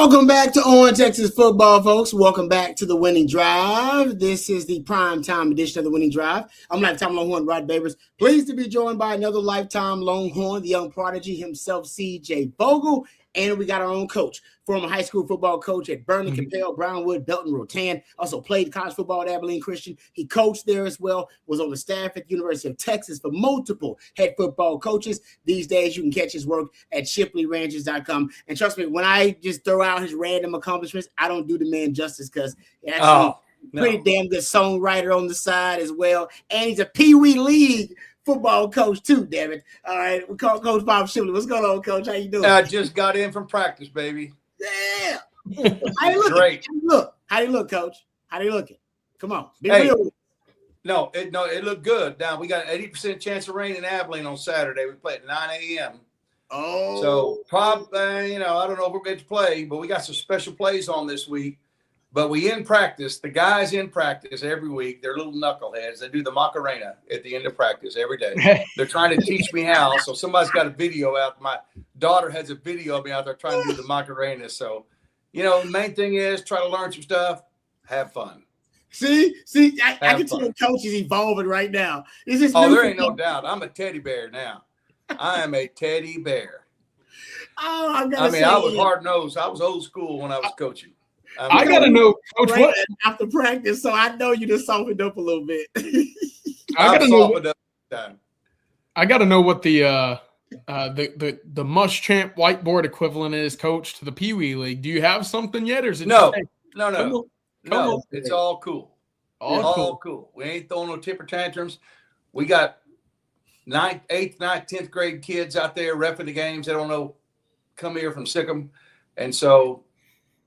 Welcome back to On Texas Football, folks. Welcome back to the Winning Drive. This is the prime time edition of the Winning Drive. I'm Lifetime Longhorn Rod Babers. Pleased to be joined by another Lifetime Longhorn, the young prodigy himself, CJ Bogle. And we got our own coach, former high school football coach at Vernon, Capel, Brownwood, Belton, Rotan. Also played college football at Abilene Christian. He coached there as well, was on the staff at the University of Texas for multiple head football coaches. These days, you can catch his work at shipleyranches.com. And trust me, when I just throw out his random accomplishments, I don't do the man justice because pretty damn good songwriter on the side as well. And he's a Pee Wee League football coach too, damn it. All right, we call Coach Bob Shipley. What's going on, Coach? How you doing? I just got in from practice, baby. Yeah. How you looking? Great. How you look, Coach? How you looking? Come on, be hey, real. No, it looked good. Now we got an 80% chance of rain in Abilene on Saturday. We play at 9 a.m. Oh, so probably I don't know if we're going to play, but we got some special plays on this week. But we in practice, the guys in practice every week, they're little knuckleheads. They do the Macarena at the end of practice every day. They're trying to teach me how. So somebody's got a video out. My daughter has a video of me out there trying to do the Macarena. So, the main thing is try to learn some stuff, have fun. See, I can tell Coach is evolving right now. There ain't no doubt. I'm a teddy bear now. I am a teddy bear. I was hard-nosed. I was old school when I was coaching. I gotta know, Coach, what after practice, so I know you just softened up a little bit. I gotta know what the Muschamp whiteboard equivalent is, Coach, to the Pee Wee League. Do you have something yet, or is it no? No, it's all cool. All cool. We ain't throwing no temper tantrums. We got 9th, 8th, 9th, 10th grade kids out there reffing the games. They don't know, come here from Sikkim, and so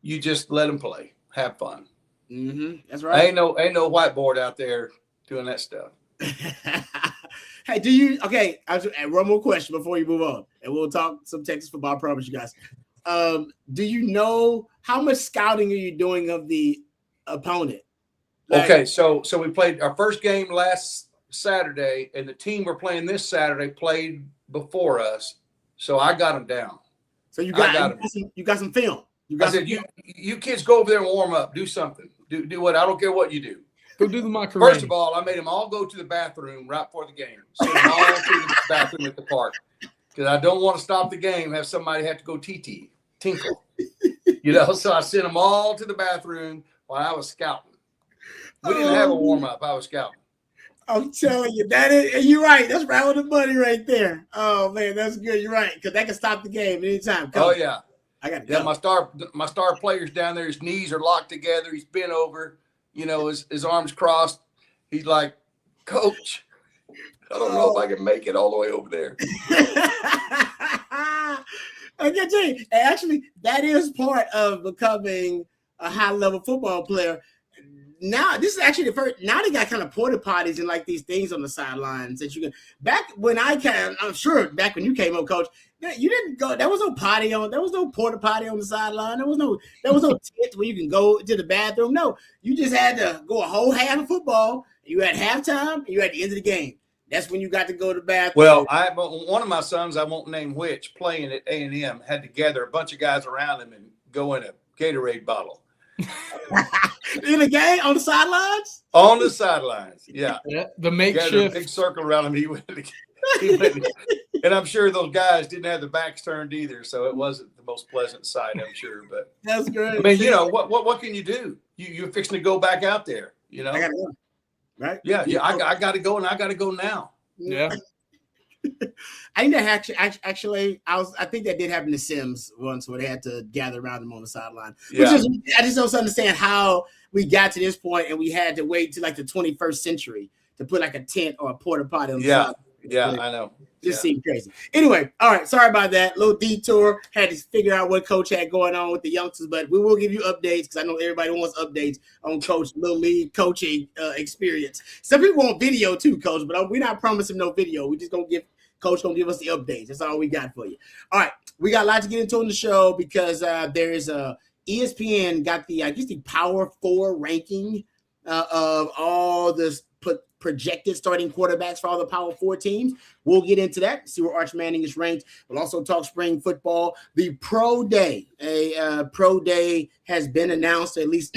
you just let them play, have fun. Mm-hmm. That's right. Ain't no whiteboard out there doing that stuff. Hey, one more question before you move on, and we'll talk some Texas football. I promise you guys. Do you know how much scouting are you doing of the opponent? Okay, so we played our first game last Saturday, and the team we're playing this Saturday played before us, so I got them down. So you got some film. I said, you kids go over there and warm up. Do something. Do what? I don't care what you do. Go do the Macarena. First of all, I made them all go to the bathroom right before the game. Send them all to the bathroom at the park. Because I don't want to stop the game, have somebody have to go tinkle. So I sent them all to the bathroom while I was scouting. We didn't have a warm-up. I was scouting. I'm telling you, and you're right. That's right with the money right there. Oh, man, that's good. You're right. Because that can stop the game anytime. Oh, yeah. I got to go. My star player's down there. His knees are locked together. He's bent over, his arms crossed. He's like, Coach, I don't know if I can make it all the way over there. I can tell you, actually, that is part of becoming a high-level football player. Now, this is actually the first. Now they got kind of porta potties and like these things on the sidelines that you can. Back when I'm sure back when you came up, Coach, you didn't go. There was no potty on. There was no porta potty on the sideline. There was no tent where you can go to the bathroom. No, you just had to go a whole half of football. You had halftime. And you had the end of the game. That's when you got to go to the bathroom. Well, one of my sons, I won't name which, playing at A&M, had to gather a bunch of guys around him and go in a Gatorade bottle. In the game, on the sidelines? On the sidelines, yeah. The makeshift. Big circle around him. He went, and I'm sure those guys didn't have their backs turned either, so it wasn't the most pleasant sight, I'm sure. But that's great. I mean, what can you do? You're fixing to go back out there, I gotta go. Right? Yeah. I got to go, and I got to go now. Yeah. I think that actually, I think that did happen to Sims once, where they had to gather around him on the sideline. Yeah. I just don't understand how we got to this point and we had to wait till like the 21st century to put like a tent or a porta potty on the sideline. Yeah, I know. Just seemed crazy. Anyway, all right. Sorry about that. Little detour. Had to figure out what Coach had going on with the youngsters, but we will give you updates because I know everybody wants updates on Coach Little League coaching experience. Some people want video too, Coach, but we're not promising no video. We just Coach gonna give us the updates. That's all we got for you. All right, we got a lot to get into on the show because there is ESPN got the Power 4 ranking of all this projected starting quarterbacks for all the Power 4 teams. We'll get into that, see where Arch Manning is ranked. We'll also talk spring football. The Pro Day, Pro Day has been announced, at least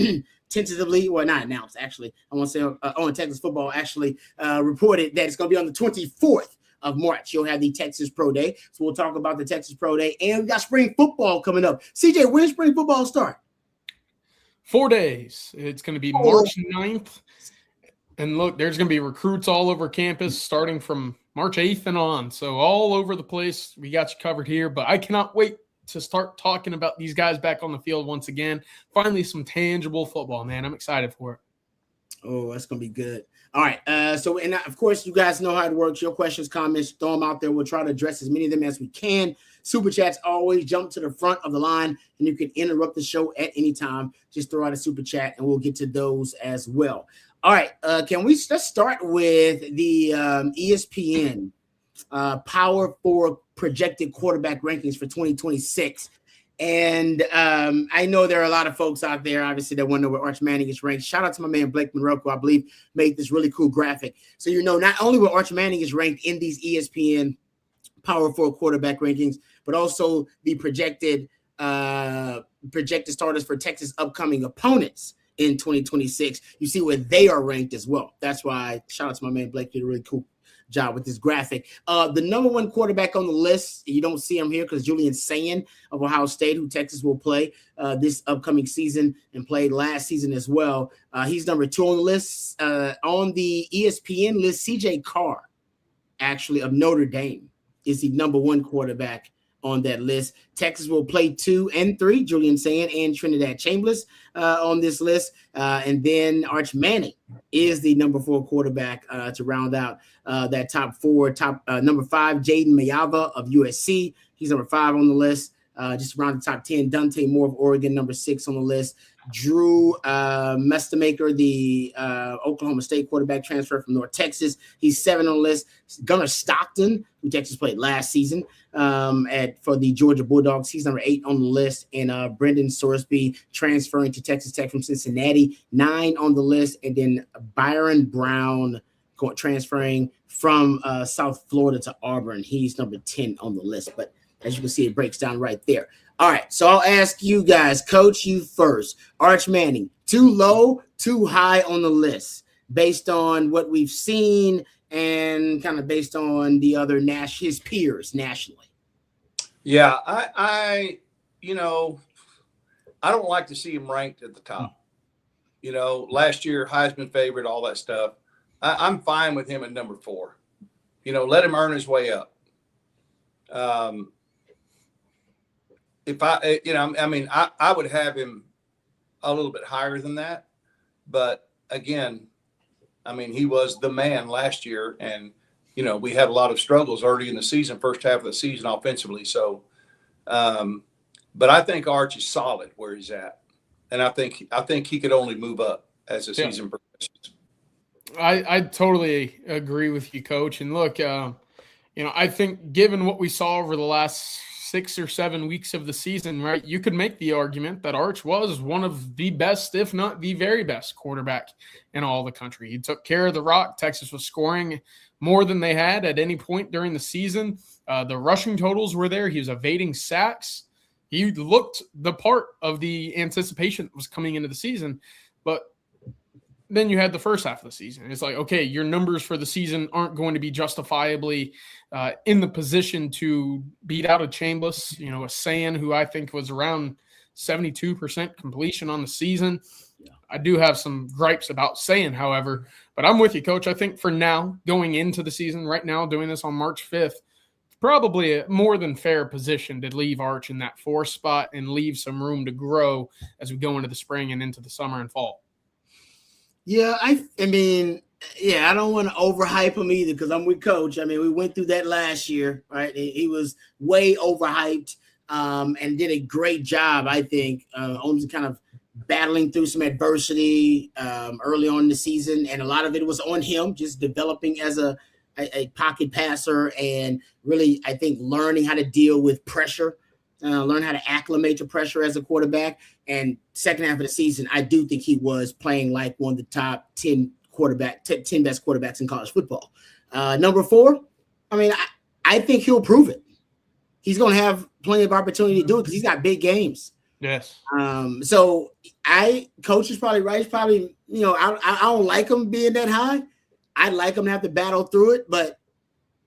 tentatively, well, not announced, actually. I want to say on Texas football actually reported that it's going to be on the 24th of March. You'll have the Texas Pro Day. So we'll talk about the Texas Pro Day. And we got spring football coming up. CJ, when spring football start? 4 days. It's going to be March 9th. And look, there's going to be recruits all over campus starting from March 8th and on. So all over the place, we got you covered here. But I cannot wait to start talking about these guys back on the field once again. Finally, some tangible football, man. I'm excited for it. Oh, that's going to be good. All right. And of course, you guys know how it works. Your questions, comments, throw them out there. We'll try to address as many of them as we can. Super chats always jump to the front of the line, and you can interrupt the show at any time. Just throw out a super chat, and we'll get to those as well. All right. Let's start with the ESPN Power 4 projected quarterback rankings for 2026. And I know there are a lot of folks out there, obviously, that want to know where Arch Manning is ranked. Shout out to my man, Blake Monroe, who I believe made this really cool graphic. So you know not only where Arch Manning is ranked in these ESPN Power 4 quarterback rankings, but also the projected starters for Texas' upcoming opponents in 2026. You see where they are ranked as well. That's why shout out to my man, Blake, did a really cool job with this graphic. The number one quarterback on the list, you don't see him here because Julian Sayin of Ohio State, who Texas will play this upcoming season and played last season as well. He's number 2 on the list. On the ESPN list, CJ Carr, actually of Notre Dame, is the number 1 quarterback on that list. Texas will play 2 and 3, Julian Sayin and Trinidad Chambliss on this list. And then Arch Manning is the number 4 quarterback to round out that top 4. Number 5, Jaden Mayava of USC. He's number 5 on the list. Just around the top 10, Dante Moore of Oregon, number 6 on the list. Drew Mestamaker, the Oklahoma State quarterback transfer from North Texas. He's 7 on the list. Gunnar Stockton, who Texas played last season for the Georgia Bulldogs. He's number 8 on the list. And Brendan Sorsby transferring to Texas Tech from Cincinnati, 9 on the list. And then Byron Brown transferring from South Florida to Auburn. He's number 10 on the list. But as you can see, it breaks down right there. All right, so I'll ask you guys, Coach, you first. Arch Manning, too low, too high on the list based on what we've seen and kind of based on the other his peers nationally? Yeah, I don't like to see him ranked at the top. Last year, Heisman favorite, all that stuff. I'm fine with him at number 4. Let him earn his way up. I would have him a little bit higher than that. But again, he was the man last year. And, we had a lot of struggles early in the season, first half of the season offensively. So, but I think Arch is solid where he's at. And I think he could only move up as the season progresses. I totally agree with you, Coach. And look, I think given what we saw over the last 6 or 7 weeks of the season, right, you could make the argument that Arch was one of the best, if not the very best quarterback in all the country. He took care of the rock. Texas was scoring more than they had at any point during the season. The rushing totals were there. He was evading sacks. He looked the part of the anticipation that was coming into the season. But then you had the first half of the season. It's like, okay, your numbers for the season aren't going to be justifiably in the position to beat out a Chambliss, a Sayin, who I think was around 72% completion on the season. Yeah. I do have some gripes about Sayin, however, but I'm with you, Coach. I think for now, going into the season right now, doing this on March 5th, probably a more than fair position to leave Arch in that 4th spot and leave some room to grow as we go into the spring and into the summer and fall. Yeah, I don't want to overhype him either because I'm with Coach. We went through that last year, right? He was way overhyped and did a great job, I think, on kind of battling through some adversity early on in the season. And a lot of it was on him, just developing as a pocket passer and really, I think, learning how to deal with pressure, learn how to acclimate to pressure as a quarterback. And second half of the season, I do think he was playing like one of the top 10 quarterback, 10 best quarterbacks in college football. Number 4, I mean, I think he'll prove it. He's going to have plenty of opportunity to do it because he's got big games. Yes. So coach is probably right. He's probably, I don't like him being that high. I'd like him to have to battle through it, but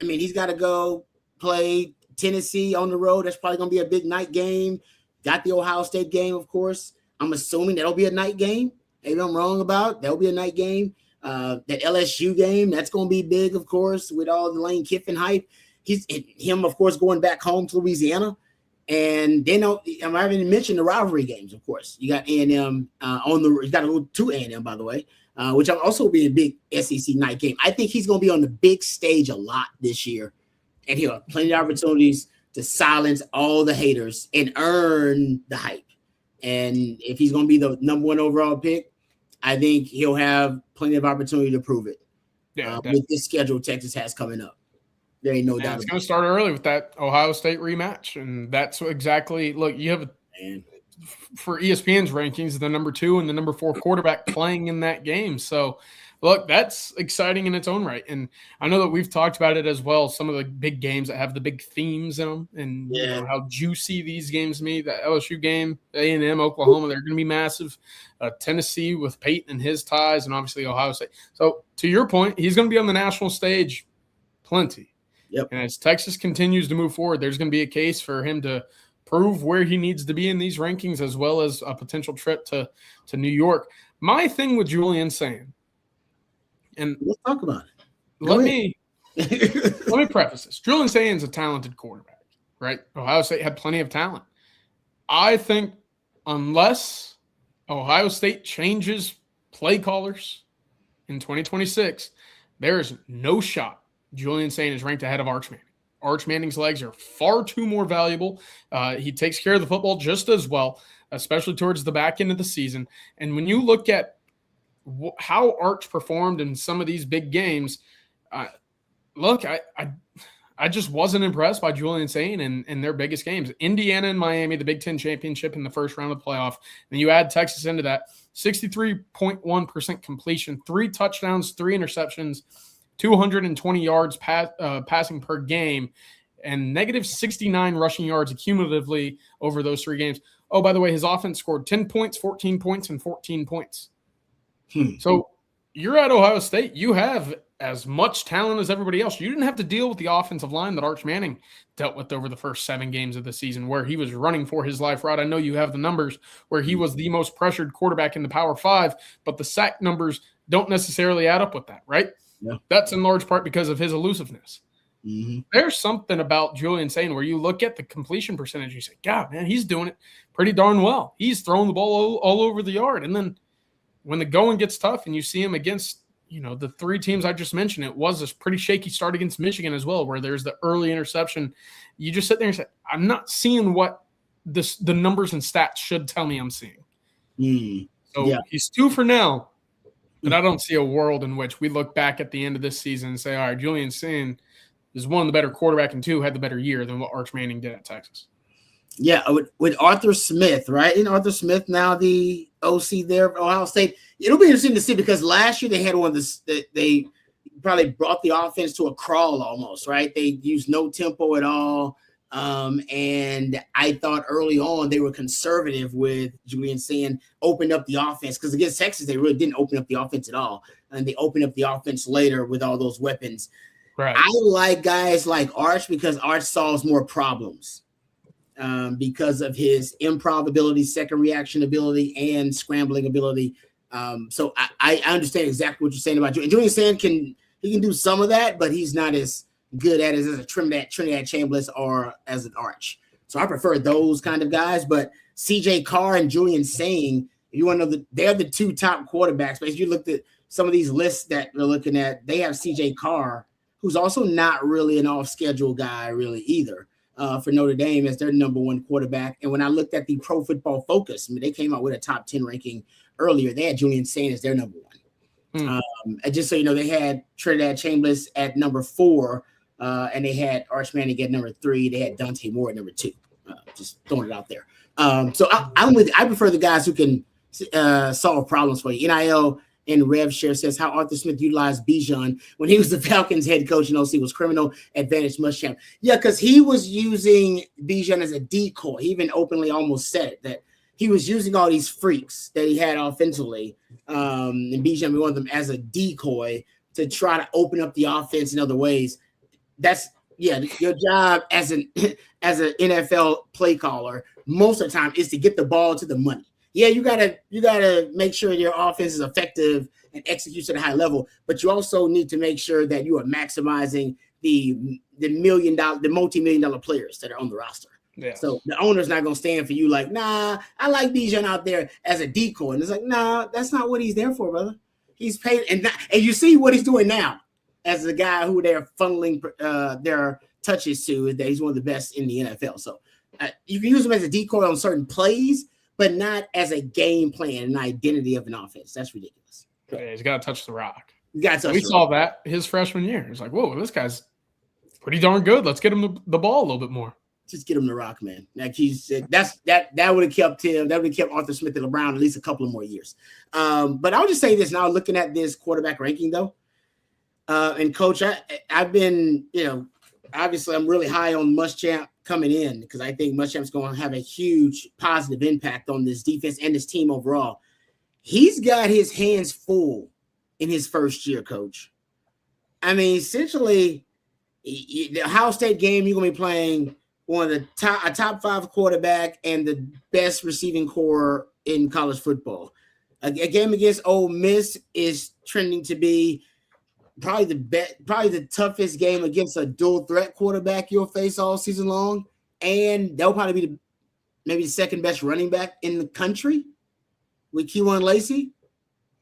I mean, he's got to go play Tennessee on the road. That's probably going to be a big night game. Got the Ohio State game, of course. I'm assuming that'll be a night game. Maybe I'm wrong about. That'll be a night game. That LSU game, that's going to be big, of course, with all the Lane Kiffin hype. Him, of course, going back home to Louisiana. And then I haven't even mentioned the rivalry games, of course. You got A&M you got to go to A&M, by the way, which will also be a big SEC night game. I think he's going to be on the big stage a lot this year. And he'll have plenty of opportunities to silence all the haters and earn the hype. And if he's going to be the number 1 overall pick, I think he'll have plenty of opportunity to prove it. Yeah, with this schedule Texas has coming up. There ain't no doubt. It's going to start early with that Ohio State rematch. And that's exactly – look, you have for ESPN's rankings, the number 2 and the number 4 quarterback playing in that game. So, look, that's exciting in its own right. And I know that we've talked about it as well, some of the big games that have the big themes in them and how juicy these games be. The LSU game, A&M, Oklahoma, they're going to be massive. Tennessee with Peyton and his ties, and obviously Ohio State. So, to your point, he's going to be on the national stage plenty. Yep. And as Texas continues to move forward, there's going to be a case for him to prove where he needs to be in these rankings, as well as a potential trip to New York. My thing with Julian Sayin, and let's talk about it. Let me preface this. Julian Sayin's a talented quarterback, right? Ohio State had plenty of talent. I think unless Ohio State changes play callers in 2026, there is no shot Julian Sayin is ranked ahead of Arch Manning. Arch Manning's legs are far too more valuable. He takes care of the football just as well, especially towards the back end of the season. And when you look at how Arch performed in some of these big games, I just wasn't impressed by Julian Sayin in their biggest games. Indiana and Miami, the Big Ten championship in the first round of the playoff. And you add Texas into that, 63.1% completion, 3 touchdowns, 3 interceptions, 220 yards passing per game, and negative 69 rushing yards cumulatively over those 3 games. Oh, by the way, his offense scored 10 points, 14 points, and 14 points. So you're at Ohio State. You have as much talent as everybody else. You didn't have to deal with the offensive line that Arch Manning dealt with over the first 7 games of the season, where he was running for his life. Rod, I know you have the numbers where he was the most pressured quarterback in the Power 5, but the sack numbers don't necessarily add up with that, right? Yeah. That's in large part because of his elusiveness. Mm-hmm. There's something about Julian Sayin where you look at the completion percentage, and you say, God, man, he's doing it pretty darn well. He's throwing the ball all over the yard. And then when the going gets tough and you see him against, the 3 teams I just mentioned, it was a pretty shaky start against Michigan as well, where there's the early interception. You just sit there and say, I'm not seeing what the numbers and stats should tell me I'm seeing. So he's 2 for now. But I don't see a world in which we look back at the end of this season and say, all right, Julian Sayin is one of the better quarterback, and 2 had the better year than what Arch Manning did at Texas. Yeah, with Arthur Smith, right? And Arthur Smith now the OC there of Ohio State. It'll be interesting to see because last year they had one of the they probably brought the offense to a crawl almost, right? They used no tempo at all. And I thought early on they were conservative with Julian Sayin, opened up the offense because against Texas they really didn't open up the offense at all, and they opened up the offense later with all those weapons. Right. I like guys like Arch because Arch solves more problems because of his improv ability, second reaction ability, and scrambling ability. So I understand exactly what you're saying about Julian. Julian Sayin can do some of that, but he's not as good at it as a Trinidad Chambliss or as an Arch. So I prefer those kind of guys. But CJ Carr and Julian Sayin, if you want to know, they're the 2 top quarterbacks. But if you looked at some of these lists that we're looking at, they have CJ Carr, who's also not really an off-schedule guy really either, for Notre Dame as their number 1 quarterback. And when I looked at the Pro Football Focus, they came out with a top 10 ranking earlier. They had Julian Sayin as their number 1. And just so you know, they had Trinidad Chambliss at number 4, and they had Arch Manning at number 3. They had Dante Moore at number 2. Just throwing it out there. So I prefer the guys who can solve problems for you. NIL in RevShare says how Arthur Smith utilized Bijan when he was the Falcons head coach and OC was criminal advantage Muschamp. Yeah, because he was using Bijan as a decoy. He even openly almost said it, that he was using all these freaks that he had offensively, and Bijan was one of them, as a decoy to try to open up the offense in other ways. That's your job as an NFL play caller most of the time is to get the ball to the money. Yeah, you gotta make sure your offense is effective and executes at a high level, but you also need to make sure that you are maximizing the multi-million-dollar players that are on the roster. Yeah. So the owner's not gonna stand for you like, nah, I like Bijan out there as a decoy. And it's like, nah, that's not what he's there for, brother. He's paid, and you see what he's doing now as the guy who they're funneling their touches to, is that he's one of the best in the NFL. So you can use him as a decoy on certain plays, but not as a game plan and identity of an offense. That's ridiculous. Yeah, he's got to touch the rock. We saw that his freshman year. It's like, whoa, this guy's pretty darn good. Let's get him the ball a little bit more. Just get him the rock, man. Like that would have kept him. That would have kept Arthur Smith and LeBron at least a couple of more years. But I'll just say this now, looking at this quarterback ranking though, and Coach, I've been, obviously I'm really high on Muschamp coming in because I think Muschamp's going to have a huge positive impact on this defense and this team overall. He's got his hands full in his first year, Coach. I mean, essentially, the Ohio State game, you're going to be playing one of the top 5 quarterback and the best receiving core in college football. A game against Ole Miss is trending to be probably the toughest game against a dual threat quarterback you'll face all season long, and they'll probably be maybe the second best running back in the country with Kewan Lacey.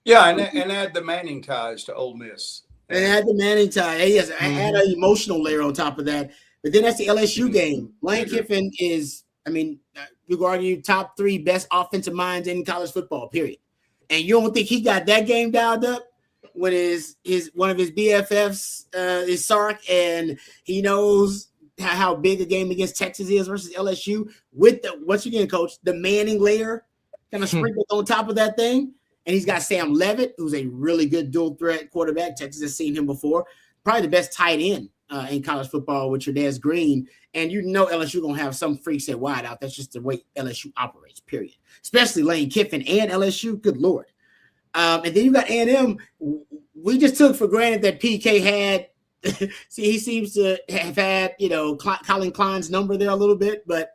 Yeah, and add the Manning ties to Ole Miss. And add the Manning tie. Yes, add an emotional layer on top of that. But then that's the LSU game. Lane Kiffin is, you could argue, top 3 best offensive minds in college football, period. And you don't think he got that game dialed up when one of his BFFs is Sark, and he knows how big a game against Texas is versus LSU with once again, Coach, the Manning layer kind of sprinkled on top of that thing. And he's got Sam Levitt, who's a really good dual threat quarterback. Texas has seen him before. Probably the best tight end in college football with Trudez Green. And LSU going to have some freaks at wide out. That's just the way LSU operates, period. Especially Lane Kiffin and LSU. Good Lord. And then you got A&M. We just took for granted that PK had see, he seems to have had, Colin Klein's number there a little bit. But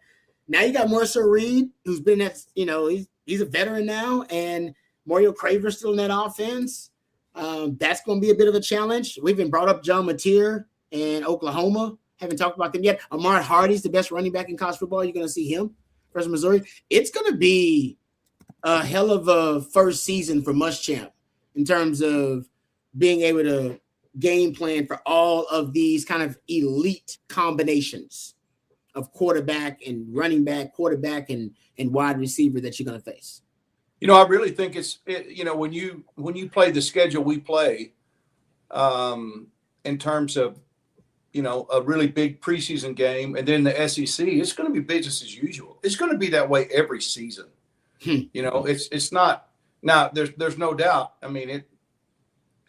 now you got Mercer Reed, who's been at, he's a veteran now. And Mario Craver's still in that offense. That's going to be a bit of a challenge. We've been brought up John Mateer in Oklahoma. Haven't talked about them yet. Ahmad Hardy's the best running back in college football. You're going to see him versus Missouri. It's going to be a hell of a first season for Muschamp in terms of being able to game plan for all of these kind of elite combinations of quarterback and running back, quarterback and wide receiver that you're going to face. I really think when you play the schedule we play, in terms of, a really big preseason game, and then the SEC, it's going to be business as usual. It's going to be that way every season. It's not now. There's no doubt.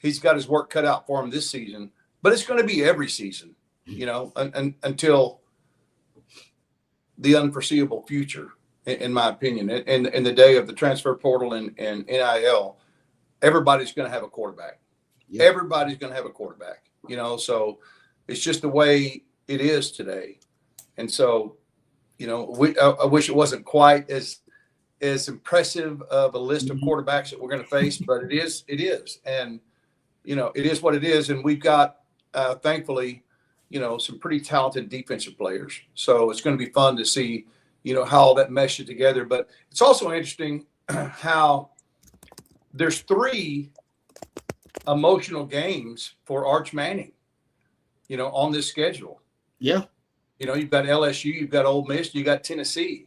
He's got his work cut out for him this season, but it's going to be every season. Until the unforeseeable future. In my opinion, in the day of the transfer portal and NIL, everybody's going to have a quarterback. Yep. Everybody's going to have a quarterback, so it's just the way it is today. And so, I wish it wasn't quite as impressive of a list of quarterbacks that we're going to face, but it is. And, it is what it is. And we've got, thankfully, some pretty talented defensive players. So it's going to be fun to see, how all that meshes together. But it's also interesting how there's 3 emotional games for Arch Manning, on this schedule. Yeah. You've got LSU, you've got Ole Miss, you got Tennessee.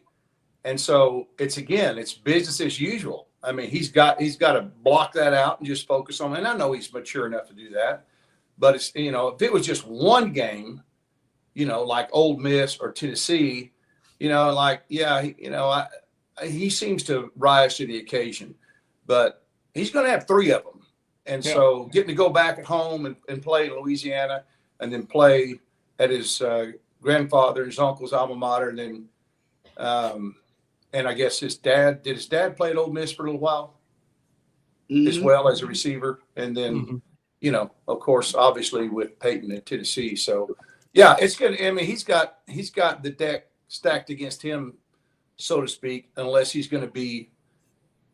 And so it's business as usual. He's got to block that out and just focus on it. And I know he's mature enough to do that. But it's, if it was just one game, like Ole Miss or Tennessee, he seems to rise to the occasion, but he's going to have 3 of them, And so getting to go back at home and play in Louisiana and then play at his grandfather, his uncle's alma mater, and then and I guess his dad play at Ole Miss for a little while as well as a receiver, and then of course, obviously with Peyton at Tennessee. So yeah, it's good. I mean, he's got the deck stacked against him, so to speak, unless he's going to be,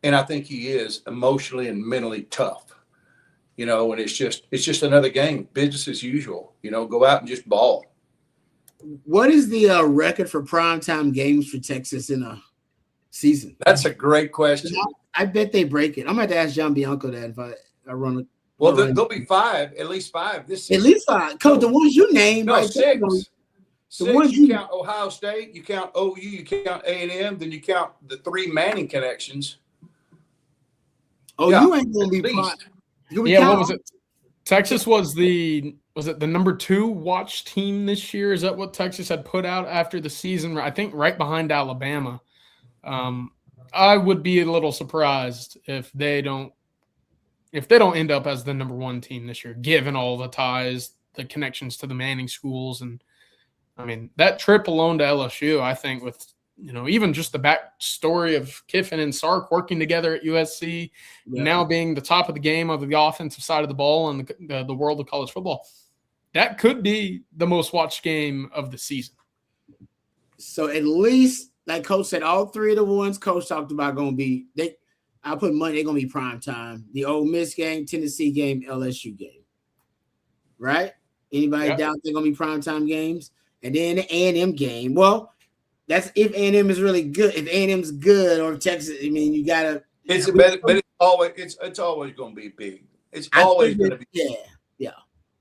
and I think he is, emotionally and mentally tough. And it's just another game, business as usual. Go out and just ball. What is the record for primetime games for Texas in a season? That's a great question. I bet they break it. I'm going to have to ask John Bianco that if I run it. Well, there'll be at least five this season. At least five. Coach, the ones you named. No, right six. The ones you count Ohio State, you count OU, you count A&M, then you count the three Manning connections. Oh, you ain't going to be prime. What was it? Texas was it the number 2 watch team this year? Is that what Texas had put out after the season? I think right behind Alabama. I would be a little surprised if they don't end up as the number 1 team this year, given all the ties, the connections to the Manning schools. And I mean, that trip alone to LSU, I think with, even just the backstory of Kiffin and Sark working together at USC, now being the top of the game of the offensive side of the ball in the world of college football, that could be the most watched game of the season. So at least, like Coach said, all 3 of the ones Coach talked about going to be, I put money, they're going to be prime time. The Ole Miss game, Tennessee game, LSU game. Right? Anybody doubt they're going to be prime time games? And then the A&M game. Well, that's if A&M is really good. If A&M's good, or Texas, I mean, you gotta. But it's always going to be big. It's always going to be. Yeah.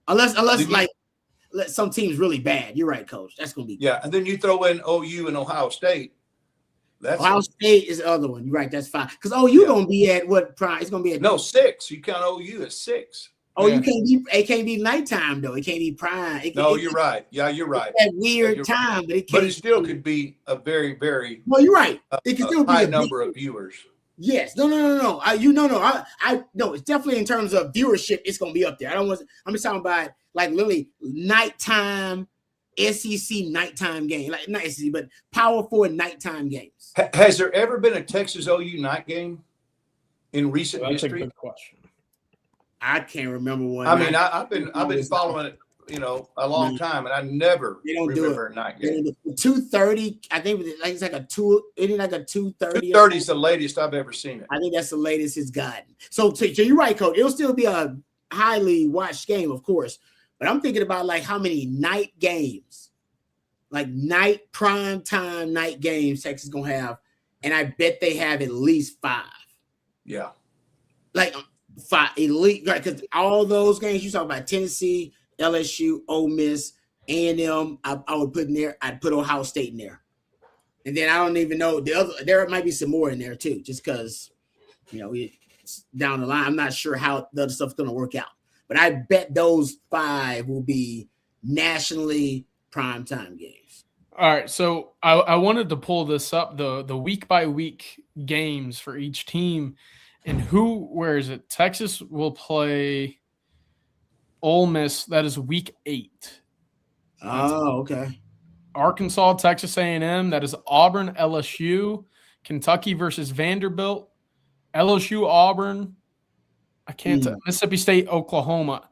Unless some team's really bad. You're right, Coach. That's going to be. Yeah, and then you throw in OU and Ohio State. Ohio State is the other one. You're right. That's 5. Because OU going to be at what prime? It's going to be at 6. You count OU at 6. Oh, you can't be. It can't be nighttime though. It can't be prime. You're right. Yeah, you're right. That weird time, but it still could be a very, very. Well, you're right. It can still be high number of viewers. Yes. No. No. It's definitely in terms of viewership. It's gonna be up there. I'm just talking about like literally nighttime SEC nighttime game, like not SEC, but Power 4 nighttime games. Has there ever been a Texas OU night game in recent history? That's a good question. I can't remember one. I mean, I've been following it, a long time, and I never remember a night game. 2:30, I think it's like a 2. It is like a 2:30. 2:30 is the latest I've ever seen it. I think that's the latest it's gotten. So you're right, Coach. It'll still be a highly watched game, of course. But I'm thinking about like how many night games, like night prime time night games Texas is gonna have, and I bet they have at least 5. Yeah, like 5 elite, right? Because all those games you talk about, Tennessee, LSU, Ole Miss, A&M, I would put in there. I'd put Ohio State in there, and then I don't even know the other. There might be some more in there too, just because it's down the line. I'm not sure how the other stuff's going to work out, but I bet those 5 will be nationally primetime games. All right, so I wanted to pull this up, the week by week games for each team. And where is it? Texas will play Ole Miss. That is week 8. Oh, okay. Arkansas, Texas A&M. That is Auburn, LSU. Kentucky versus Vanderbilt. LSU, Auburn. I can't tell. Mississippi State, Oklahoma.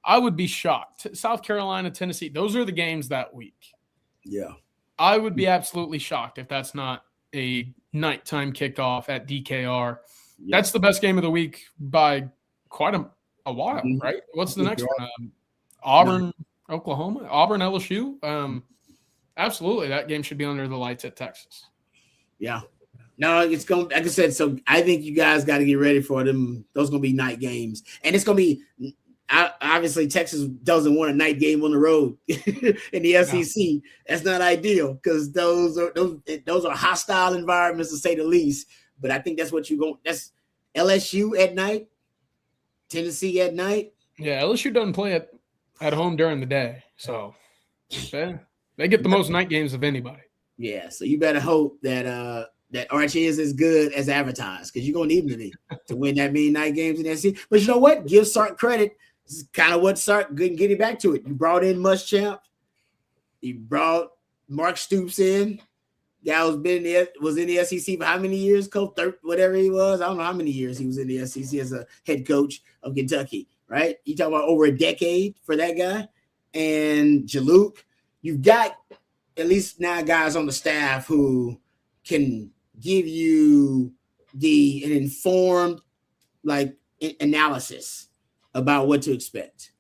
I would be shocked. South Carolina, Tennessee. Those are the games that week. Yeah. I would be absolutely shocked if that's not a nighttime kickoff at DKR. Yeah. That's the best game of the week by quite a while, right? What's the next one? Auburn, Oklahoma, Auburn, LSU. Absolutely, that game should be under the lights at Texas. Yeah. No, it's going to, like I said, so I think you guys got to get ready for them. Those are going to be night games. And it's going to be, obviously, Texas doesn't want a night game on the road in the SEC. No. That's not ideal because those are hostile environments, to say the least. But I think that's what you're going. That's LSU at night, Tennessee at night. Yeah, LSU doesn't play at home during the day, so they get the most night games of anybody. Yeah, so you better hope that that Archie is as good as advertised, because you're going to need him to be to win that many night games in the SEC. But you know what? Give Sark credit. This is kind of what Sark, getting back to it. You brought in Muschamp. You brought Mark Stoops in. Guy was in the SEC for how many years, Coach? Whatever he was. I don't know how many years he was in the SEC as a head coach of Kentucky, right? You talk about over a decade for that guy. And Jaluk, you've got at least 9 guys on the staff who can give you an informed analysis about what to expect.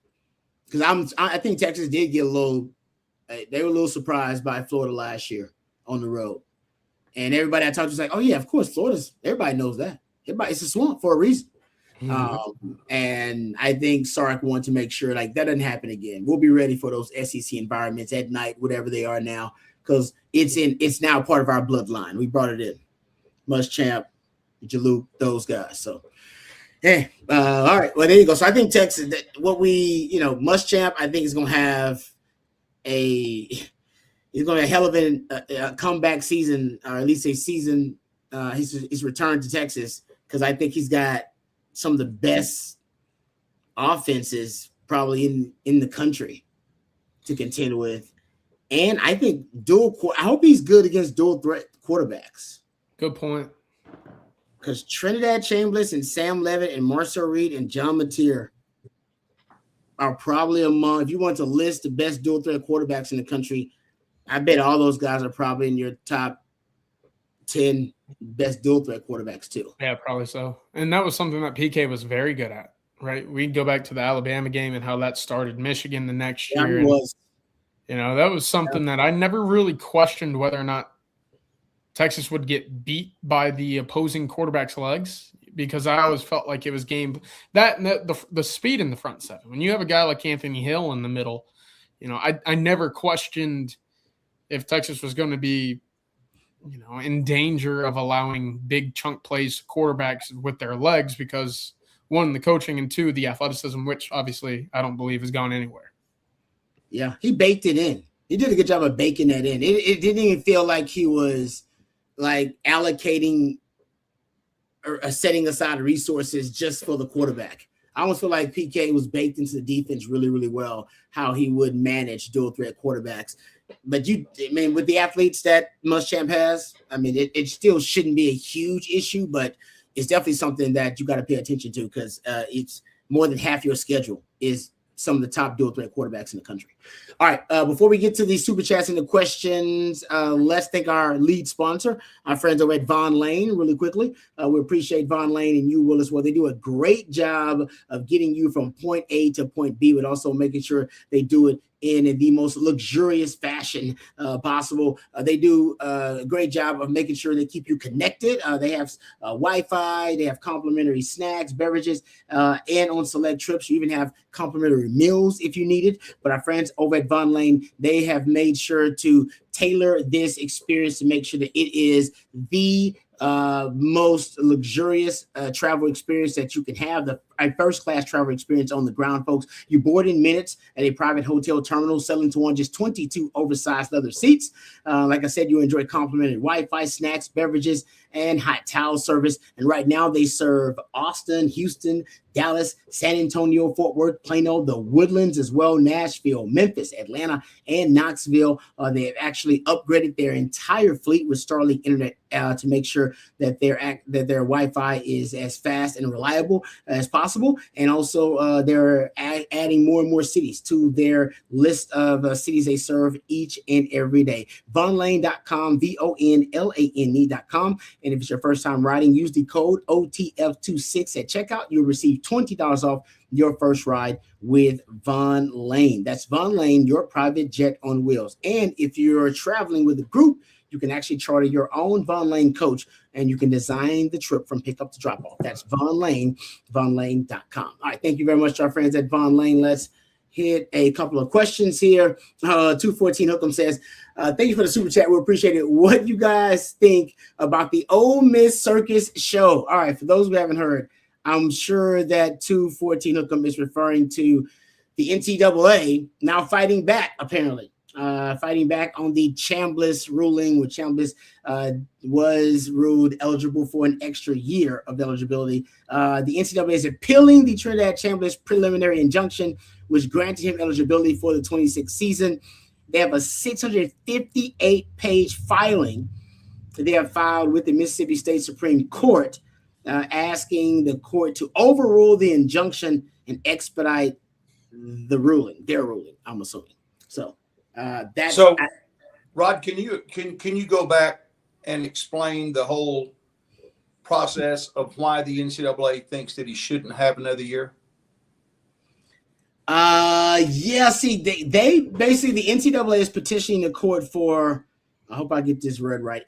Because I think Texas did get they were a little surprised by Florida last year on the road. And everybody I talked to was like, oh yeah, of course, everybody knows that. It's a swamp for a reason. Mm-hmm. And I think Sark wanted to make sure that doesn't happen again. We'll be ready for those SEC environments at night, whatever they are now, because it's now part of our bloodline. We brought it in. Muschamp, Jaluk, those guys. So yeah. All right. Well, there you go. So I think Texas, Muschamp, I think is going to have he's going to have a hell of a comeback season, or at least a season. He's returned to Texas, because I think he's got some of the best offenses probably in the country to contend with. And I think I hope he's good against dual threat quarterbacks. Good point. Because Trinidad Chambliss and Sam Levitt and Marcel Reed and John Mateer are probably among, if you want to list the best dual threat quarterbacks in the country, I bet all those guys are probably in your top 10 best dual threat quarterbacks too. Yeah, probably so. And that was something that PK was very good at, right? We go back to the Alabama game and how that started Michigan the next year. That was something that I never really questioned whether or not Texas would get beat by the opposing quarterback's legs, because I always felt like it was game that the speed in the front seven. When you have a guy like Anthony Hill in the middle, I never questioned if Texas was going to be, in danger of allowing big chunk plays to quarterbacks with their legs, because 1, the coaching, and 2, the athleticism, which obviously I don't believe has gone anywhere. Yeah, he baked it in. He did a good job of baking that in. It didn't even feel like he was allocating or setting aside resources just for the quarterback. I almost feel like PK was baked into the defense really, really well, how he would manage dual threat quarterbacks. But with the athletes that Muschamp has, it still shouldn't be a huge issue, but it's definitely something that you got to pay attention to, because it's more than half your schedule is some of the top dual threat quarterbacks in the country. All right. Before we get to these super chats and the questions, let's thank our lead sponsor, our friends over at Von Lane, really quickly. We appreciate Von Lane and you, Will, as well. They do a great job of getting you from point A to point B, but also making sure they do it in the most luxurious fashion possible. They do a great job of making sure they keep you connected. They have Wi-Fi, they have complimentary snacks, beverages, and on select trips, you even have complimentary meals if you need it. But our friends over at Von Lane, they have made sure to tailor this experience to make sure that it is the most luxurious travel experience that you can have, the first-class travel experience on the ground, folks. You board in minutes at a private hotel terminal, selling to on just 22 oversized leather seats. Like I said, you enjoy complimentary Wi-Fi, snacks, beverages, and hot towel service. And right now they serve Austin, Houston, Dallas, San Antonio, Fort Worth, Plano, the Woodlands as well, Nashville, Memphis, Atlanta, and Knoxville. They have actually upgraded their entire fleet with Starlink internet to make sure that their Wi-Fi is as fast and reliable as possible. And also they're adding more and more cities to their list of cities they serve each and every day. Vonlane.com, VONLANE.com. And if it's your first time riding, use the code OTF26 at checkout. You'll receive $20 off your first ride with Von Lane. That's Von Lane, your private jet on wheels. And if you're traveling with a group, you can actually charter your own Von Lane coach, and you can design the trip from pickup to drop off. That's Von Lane, vonlane.com. All right, thank you very much to our friends at Von Lane. Let's hit a couple of questions here. 214 Hookham says, thank you for the super chat. We appreciate it. What you guys think about the Ole Miss Circus show? All right, for those who haven't heard, I'm sure that 214 Hookham is referring to the NCAA now fighting back, apparently, fighting back on the Chambliss ruling, where Chambliss was ruled eligible for an extra year of eligibility. The NCAA is appealing the Trinidad Chambliss preliminary injunction, which granted him eligibility for the 26th season. They have a 658-page filing that they have filed with the Mississippi State Supreme Court, asking the court to overrule the injunction and expedite their ruling, I'm assuming. So Rod, can you go back and explain the whole process of why the NCAA thinks that he shouldn't have another year? See, they basically, the NCAA is petitioning the court for, I hope I get this read right,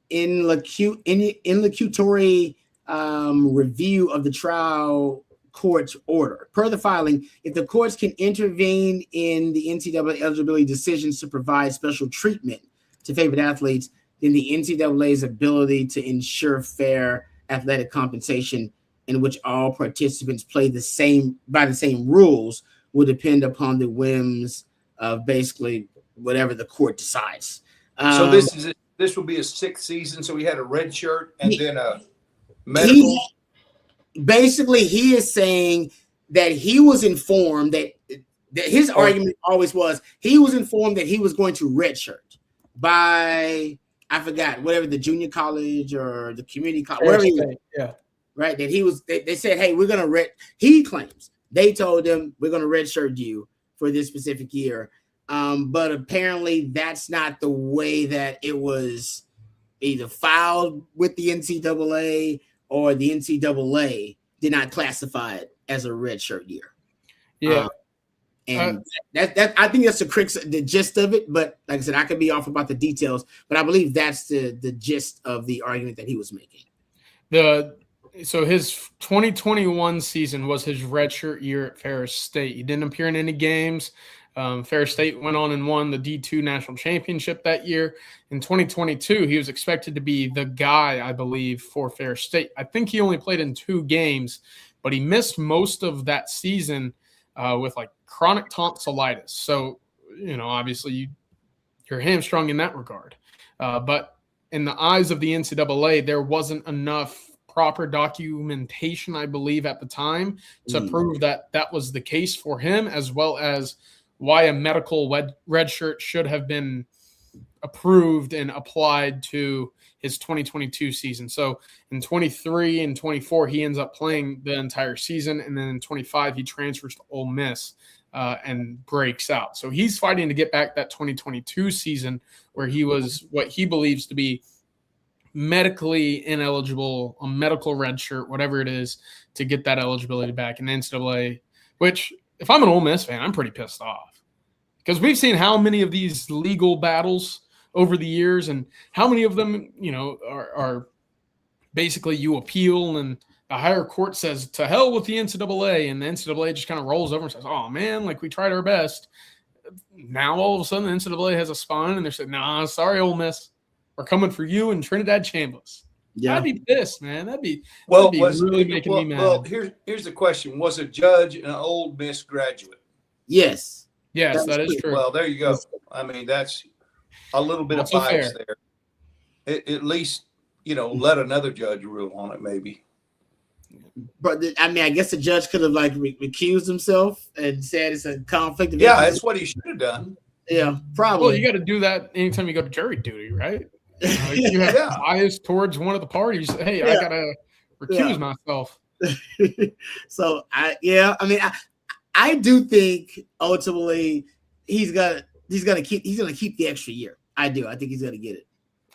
interlocutory review of the trial court's order. Per the filing, if the courts can intervene in the NCAA eligibility decisions to provide special treatment to favored athletes, then the NCAA's ability to ensure fair athletic compensation in which all participants play by the same rules will depend upon the whims of basically whatever the court decides. So this will be a sixth season. So he had a red shirt and then a medical. He is saying that he was informed that his argument always was he was informed that he was going to redshirt by, I forgot, whatever, the junior college or the community college, wherever he was. Yeah. Right. That he was, they said, hey, we're going to he claims they told him we're going to redshirt you for this specific year. But apparently that's not the way that it was either filed with the NCAA or the NCAA did not classify it as a redshirt year. Yeah. And that I think that's the gist of it. But like I said, I could be off about the details, but I believe that's the gist of the argument that he was making. So his 2021 season was his redshirt year at Ferris State. He didn't appear in any games. Ferris State went on and won the D2 national championship that year. In 2022, he was expected to be the guy, I believe, for Ferris State. I think he only played in 2 games, but he missed most of that season with like chronic tonsillitis. So, obviously you're hamstrung in that regard. But in the eyes of the NCAA, there wasn't enough proper documentation, I believe, at the time to prove that that was the case for him, as well as why a medical red shirt should have been approved and applied to his 2022 season. So in 23 and 24, he ends up playing the entire season. And then in 25, he transfers to Ole Miss and breaks out. So he's fighting to get back that 2022 season where he was what he believes to be medically ineligible, a medical red shirt, whatever it is, to get that eligibility back in NCAA, which if I'm an Ole Miss fan, I'm pretty pissed off because we've seen how many of these legal battles over the years and how many of them, are basically you appeal and the higher court says to hell with the NCAA, and the NCAA just kind of rolls over and says, oh man, like we tried our best. Now all of a sudden the NCAA has a spine and they're saying, nah, sorry, Ole Miss. We're coming for you in Trinidad Chambliss. Yeah. I'd be pissed, man. That'd be really making me mad. Well, here's the question. Was a judge an Ole Miss graduate? Yes. Yes, that is true. Well, there you go. I mean, that's a little bit of bias there. At least, let another judge rule on it, maybe. But I mean, I guess the judge could have recused himself and said it's a conflict of interest. That's what he should have done. Yeah, probably. Well, you got to do that anytime you go to jury duty, right? You have bias towards one of the parties. Hey, I got to recuse myself. So I do think ultimately he's gonna keep the extra year. I do. I think he's gonna get it.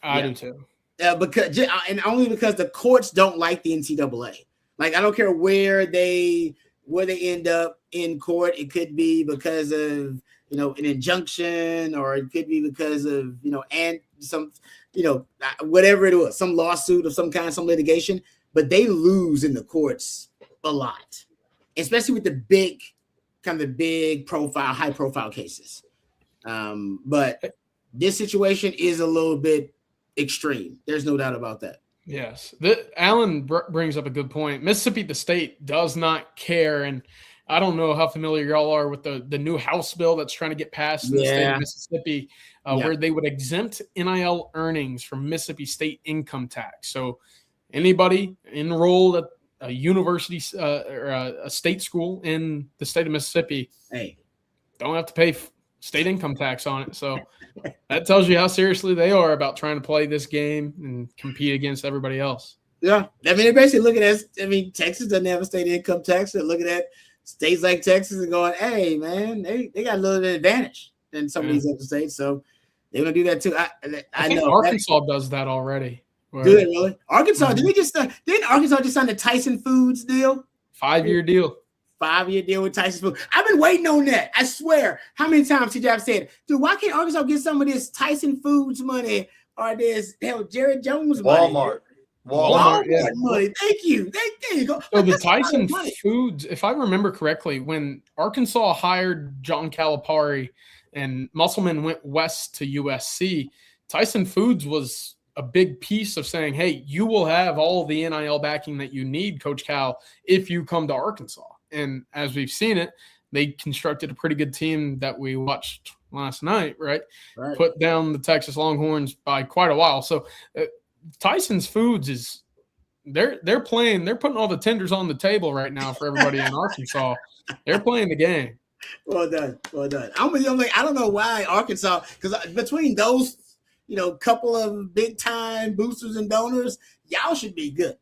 I do too. And only because the courts don't like the NCAA. Like I don't care where they end up in court. It could be because of an injunction, or it could be because of and some whatever it was, some lawsuit of some kind, some litigation. But they lose in the courts a lot, especially with the big profile, high profile cases. But this situation is a little bit extreme. There's no doubt about that. Yes. Alan brings up a good point. Mississippi State does not care. And I don't know how familiar y'all are with the new House bill that's trying to get passed in the state of Mississippi, where they would exempt NIL earnings from Mississippi state income tax. So anybody enrolled at a university or a state school in the state of Mississippi don't have to pay state income tax on it. So that tells you how seriously they are about trying to play this game and compete against everybody else. Yeah. I mean, they're basically looking at, Texas doesn't have a state income tax. They're looking at states like Texas and going, hey, man, they got a little bit of advantage than some of these other states. So they're going to do that too. I know Arkansas does that already. Do it really? Arkansas, didn't Arkansas just sign the Tyson Foods deal? 5-year deal. 5-year deal with Tyson Foods. I've been waiting on that. I swear. How many times TJ have said, dude, why can't Arkansas get some of this Tyson Foods money or this Jared Jones money? Walmart money. Thank you. There you go. So the Tyson Foods, if I remember correctly, when Arkansas hired John Calipari and Musselman went west to USC, Tyson Foods was a big piece of saying, hey, you will have all the NIL backing that you need, Coach Cal, if you come to Arkansas. And as we've seen it, they constructed a pretty good team that we watched last night, right? Put down the Texas Longhorns by quite a while. So Tyson's Foods is they're putting all the tenders on the table right now for everybody in Arkansas. They're playing the game. Well done. I'm with you. I'm like, I don't know why Arkansas, because between those, couple of big time boosters and donors, y'all should be good.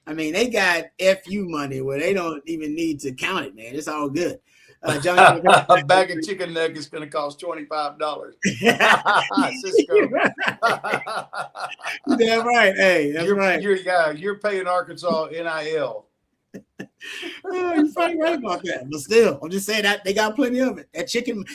I mean, they got FU money where they don't even need to count it, man. It's all good. John, a bag of chicken nuggets is going to cost $25. Cisco. Damn right. Hey, that's right. You're paying Arkansas NIL. You're probably right about that. But still, I'm just saying that they got plenty of it. That chicken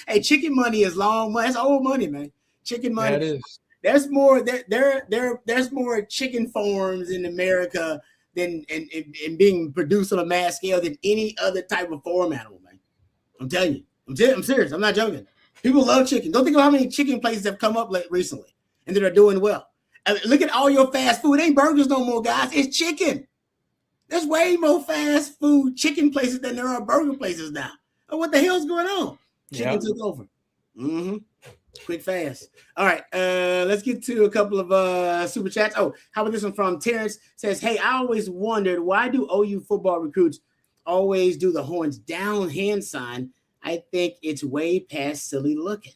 money is long money. That's old money, man. Chicken money. That is. There's more. There's more chicken farms in America than and being produced on a mass scale than any other type of farm animal, man. I'm telling you. I'm serious. I'm not joking. People love chicken. Don't think about how many chicken places have come up recently and that are doing well. Look at all your fast food. It ain't burgers no more, guys. It's chicken. There's way more fast food chicken places than there are burger places now. Oh, what the hell's going on? Chicken took over. Quick, fast. All right, let's get to a couple of super chats. Oh, how about this one from Terrence? Says, hey, I always wondered, why do OU football recruits always do the horns down hand sign? I think it's way past silly looking.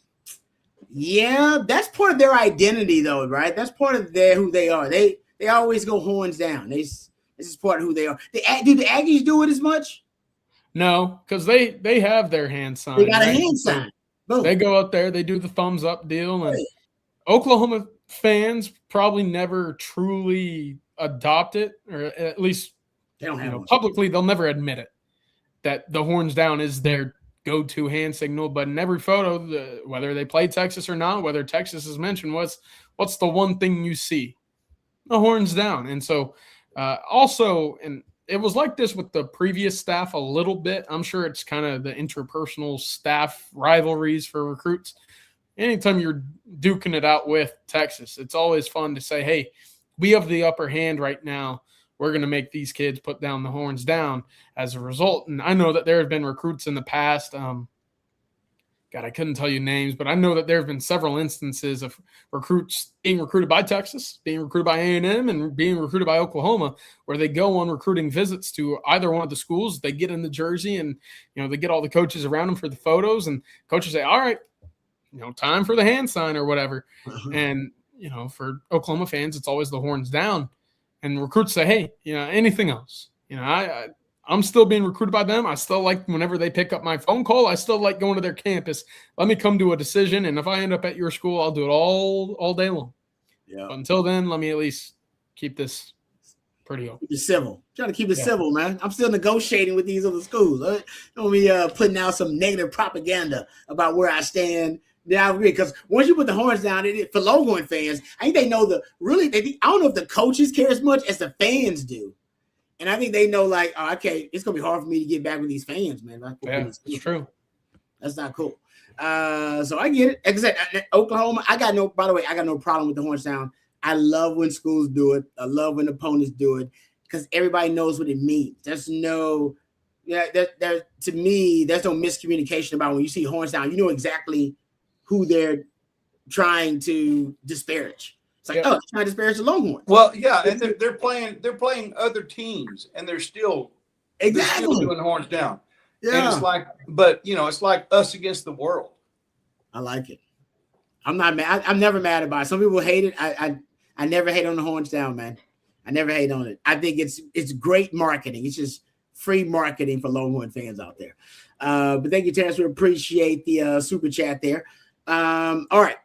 Yeah, that's part of their identity, though, right? That's part of who they are. They always go horns down. This is part of who they are. Do the Aggies do it as much? No, because they have their hand sign. They got a hand sign. Boom. They go up there, they do the thumbs up deal, and Oklahoma fans probably never truly adopt it, or at least they don't have publicly. They'll never admit it that the horns down is their go-to hand signal. But in every photo, whether they play Texas or not, whether Texas is mentioned, what's the one thing you see? The horns down. And so also, and it was like this with the previous staff a little bit. I'm sure it's kind of the interpersonal staff rivalries for recruits. Anytime you're duking it out with Texas, it's always fun to say, hey, we have the upper hand right now. We're going to make these kids put down the horns down as a result. And I know that there have been recruits in the past. God, I couldn't tell you names, but I know that there have been several instances of recruits being recruited by Texas, being recruited by A&M, and being recruited by Oklahoma, where they go on recruiting visits to either one of the schools. They get in the jersey and, they get all the coaches around them for the photos, and coaches say, all right, time for the hand sign or whatever. And, for Oklahoma fans, it's always the horns down. And recruits say, hey, anything else? I'm still being recruited by them. I still like whenever they pick up my phone call, I still like going to their campus. Let me come to a decision. And if I end up at your school, I'll do it all day long. Yeah. But until then, let me at least keep this pretty open. Keep it civil. Trying to keep it civil, man. I'm still negotiating with these other schools. Don't be putting out some negative propaganda about where I stand. Yeah, I agree. Because once you put the horns down, for Longhorn fans, I think they know I don't know if the coaches care as much as the fans do. And I think they know, okay, it's going to be hard for me to get back with these fans, man. It's true. That's not cool. So I get it. Like I said, Oklahoma, I got no problem with the horns down. I love when schools do it. I love when opponents do it because everybody knows what it means. There's no Yeah, there to me, there's no miscommunication about when you see horns down. You know exactly who they're trying to disparage. It's like, oh, they're trying to disparage the Longhorns. Well, yeah, and they're playing other teams, and they're still doing horns down. Yeah, and it's like, but it's like us against the world. I like it. I'm not mad. I'm never mad about it. Some people hate it. I never hate on the horns down, man. I never hate on it. I think it's great marketing. It's just free marketing for Longhorn fans out there. But thank you, Terrence. We appreciate the super chat there. All right.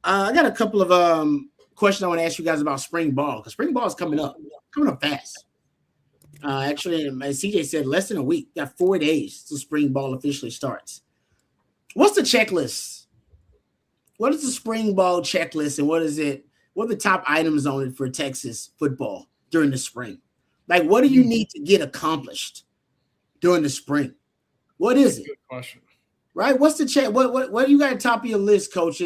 I got a couple of questions I want to ask you guys about spring ball, because spring ball is coming up fast. Actually, as CJ said, less than a week. Got 4 days till spring ball officially starts. What's the checklist? What is the spring ball checklist, and what are the top items on it for Texas football during the spring? Like, what do you need to get accomplished during the spring? What is it? Good question. Right? What's the check? What do you got at the top of your list, Coach,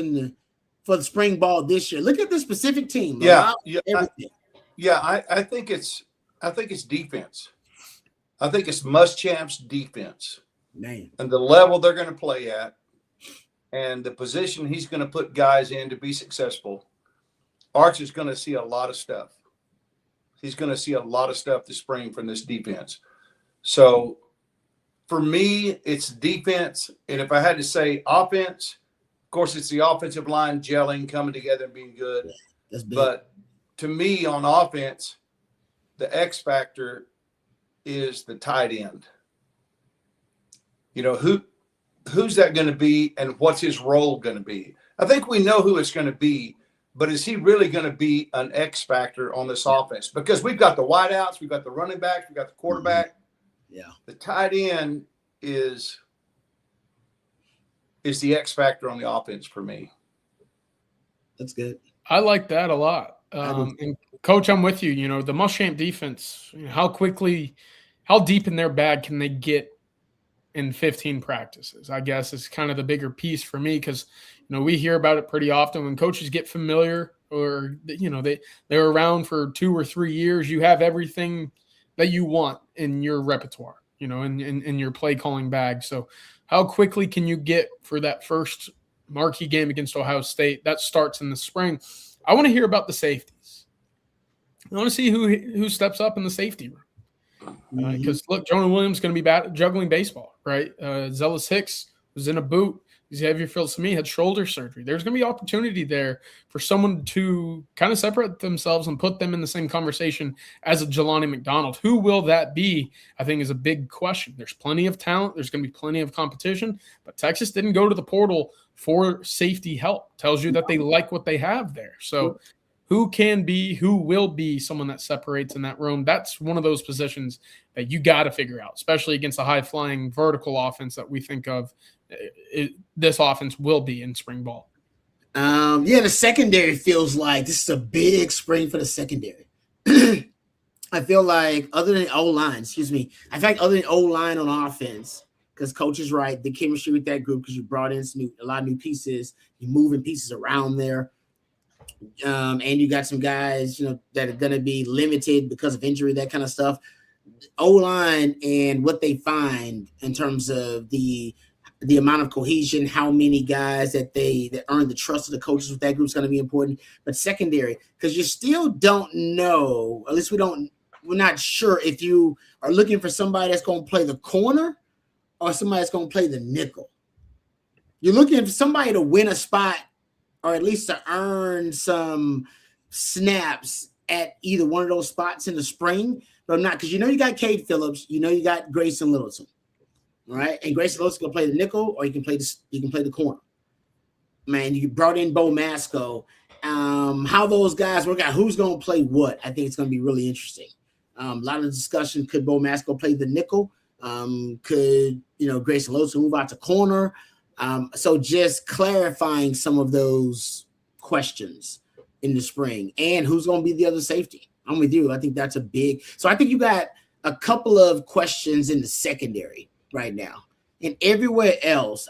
for the spring ball this year? Look at the specific team. I think it's defense. I think it's Muschamp's defense. Man. And the level they're going to play at, and the position he's going to put guys in to be successful. Arch is going to see a lot of stuff. He's going to see a lot of stuff this spring from this defense. So for me, it's defense. And if I had to say offense, of course, it's the offensive line gelling, coming together and being good. That's big. But to me, on offense, the X factor is the tight end. Who's that going to be, and what's his role going to be? I think we know who it's going to be. But is he really going to be an X factor on this offense? Because we've got the wideouts, we've got the running backs, we've got the quarterback. Yeah. The tight end is the X factor on the offense for me. That's good. I like that a lot. And Coach, I'm with you. The Muschamp defense, how deep in their bag can they get in 15 practices? I guess is kind of the bigger piece for me, because we hear about it pretty often when coaches get familiar, or they're around for 2 or 3 years. You have everything that you want in your repertoire, in your play calling bag. So how quickly can you get for that first marquee game against Ohio State? That starts in the spring. I want to hear about the safeties. I want to see who steps up in the safety room. Because look, Jonah Williams is going to be juggling baseball, right? Zealous Hicks was in a boot. Xavier Philsami had shoulder surgery. There's going to be opportunity there for someone to kind of separate themselves and put them in the same conversation as a Jelani McDonald. Who will that be? I think is a big question. There's plenty of talent. There's going to be plenty of competition, but Texas didn't go to the portal for safety help. Tells you that they like what they have there. So who will be someone that separates in that room? That's one of those positions that you got to figure out, especially against a high-flying vertical offense that we think of. This offense will be in spring ball. The secondary feels like this is a big spring for the secondary. I feel like other than O-line on offense, because Coach is right, the chemistry with that group, because you brought in a lot of new pieces, you're moving pieces around there. And you got some guys, that are going to be limited because of injury, that kind of stuff. O-line and what they find in terms of the amount of cohesion, how many guys that earn the trust of the coaches with that group is going to be important. But secondary, because you still don't know, at least we're not sure if you are looking for somebody that's going to play the corner or somebody that's going to play the nickel. You're looking for somebody to win a spot, or at least to earn some snaps at either one of those spots in the spring. But I'm not, because you got Cade Phillips, you got Grayson Littleton. Right, and Grayson Littleton can play the nickel, or you can play the corner. Man, you brought in Bo Masco. How those guys work out, who's going to play what? I think it's going to be really interesting. A lot of discussion: could Bo Masco play the nickel? Could Grayson Littleton move out to corner? So just clarifying some of those questions in the spring, and who's going to be the other safety. I'm with you. I think that's a big. So I think you got a couple of questions in the secondary right now, and everywhere else.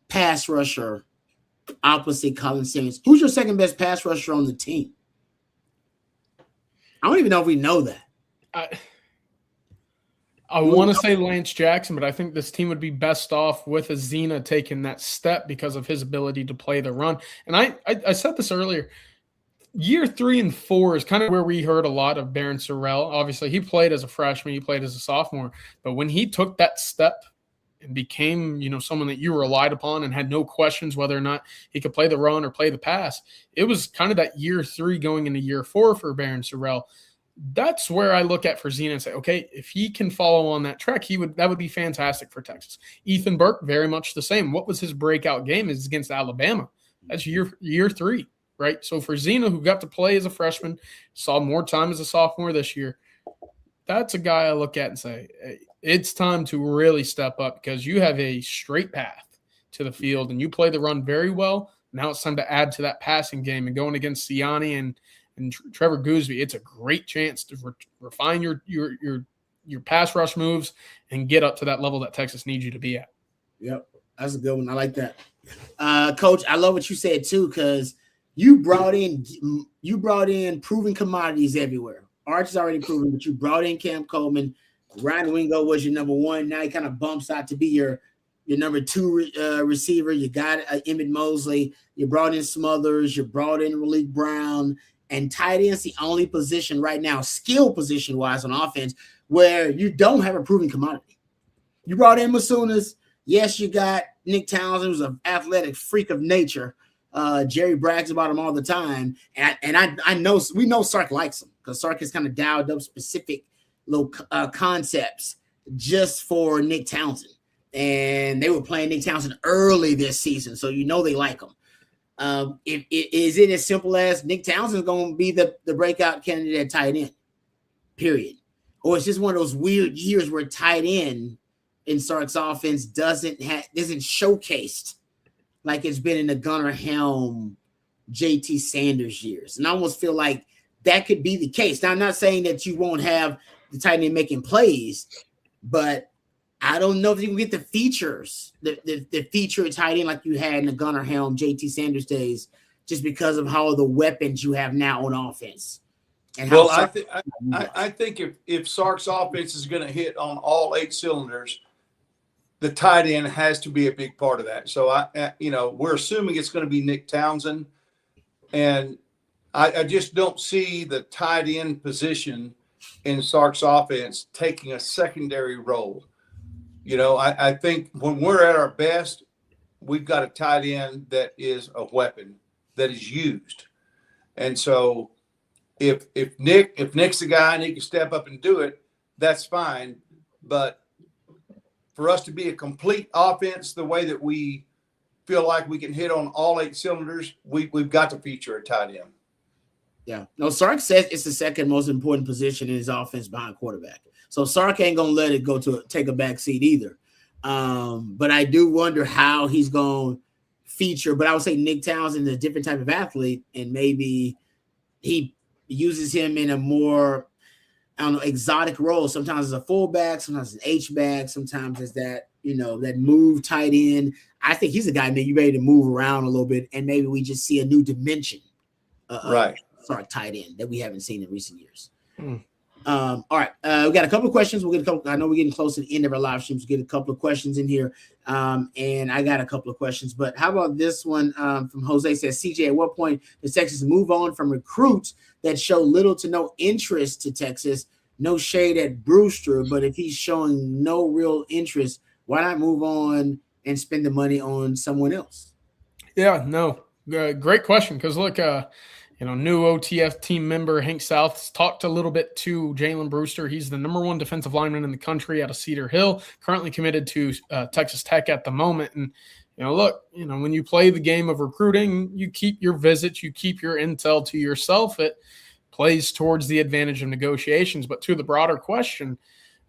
Pass rusher opposite Colin Simmons. Who's your second best pass rusher on the team? I don't even know if we know that. I want to say Lance Jackson, but I think this team would be best off with a Zena taking that step because of his ability to play the run. And I said this earlier. Year 3 and 4 is kind of where we heard a lot of Barron Sorrell. Obviously, he played as a freshman, he played as a sophomore, but when he took that step and became, someone that you relied upon and had no questions whether or not he could play the run or play the pass, it was kind of that year 3 going into year 4 for Barron Sorrell. That's where I look at for Zena and say, okay, if he can follow on that track, that would be fantastic for Texas. Ethan Burke, very much the same. What was his breakout game? Is against Alabama. That's year 3. Right. So for Zena, who got to play as a freshman, saw more time as a sophomore this year, that's a guy I look at and say, hey, it's time to really step up because you have a straight path to the field and you play the run very well. Now it's time to add to that passing game, and going against Sayin and Trevor Gooseby, it's a great chance to refine your pass rush moves and get up to that level that Texas needs you to be at. Yep. That's a good one. I like that. Coach, I love what you said too, because you brought in proven commodities everywhere. Arch is already proven, but you brought in Cam Coleman. Ryan Wingo was your number 1. Now he kind of bumps out to be your number 2 receiver. You got Emmett Mosley. You brought in Smothers. You brought in Malik Brown. And tight end's the only position right now, skill position-wise on offense, where you don't have a proven commodity. You brought in Masunas. Yes, you got Nick Townsend, who's an athletic freak of nature. Jerry brags about him all the time, and I know we know Sark likes him because Sark has kind of dialed up specific little concepts just for Nick Townsend, and they were playing Nick Townsend early this season, so they like him. Is it as simple as Nick Townsend is going to be the breakout candidate at tight end, period, or it's just one of those weird years where tight end in Sark's offense isn't showcased like it's been in the Gunnar Helm, JT Sanders years. And I almost feel like that could be the case. Now, I'm not saying that you won't have the tight end making plays, but I don't know if you can get the features, the feature tight end like you had in the Gunnar Helm, JT Sanders days, just because of how the weapons you have now on offense. And well, I think if Sark's offense is going to hit on all 8 cylinders, the tight end has to be a big part of that. So we're assuming it's going to be Nick Townsend, and I just don't see the tight end position in Sark's offense taking a secondary role. I think when we're at our best, we've got a tight end that is a weapon that is used. And so if Nick's the guy and he can step up and do it, that's fine. But for us to be a complete offense the way that we feel like we can hit on all 8 cylinders, we've got to feature a tight end. Yeah. No, Sark says it's the second most important position in his offense behind quarterback. So Sark ain't going to let it go to take a back seat either. But I do wonder how he's going to feature. But I would say Nick Townsend is a different type of athlete, and maybe he uses him in a more, exotic role. Sometimes as a fullback, sometimes as an H-back, sometimes as that, that move tight end. I think he's a guy, man, you ready to move around a little bit, and maybe we just see a new dimension. Right. Sorry, tight end that we haven't seen in recent years. All right. We got a couple of questions. I know we're getting close to the end of our live streams. We'll get a couple of questions in here. And I got a couple of questions, but how about this one from Jose says, CJ, at what point does Texas move on from recruits that show little to no interest to Texas? No shade at Brewster, but if he's showing no real interest, why not move on and spend the money on someone else? Yeah, no, great question. Because look, new OTF team member Hank South talked a little bit to Jaylen Brewster. He's the number 1 defensive lineman in the country out of Cedar Hill, currently committed to Texas Tech at the moment. And, when you play the game of recruiting, you keep your visits, you keep your intel to yourself. It plays towards the advantage of negotiations. But to the broader question,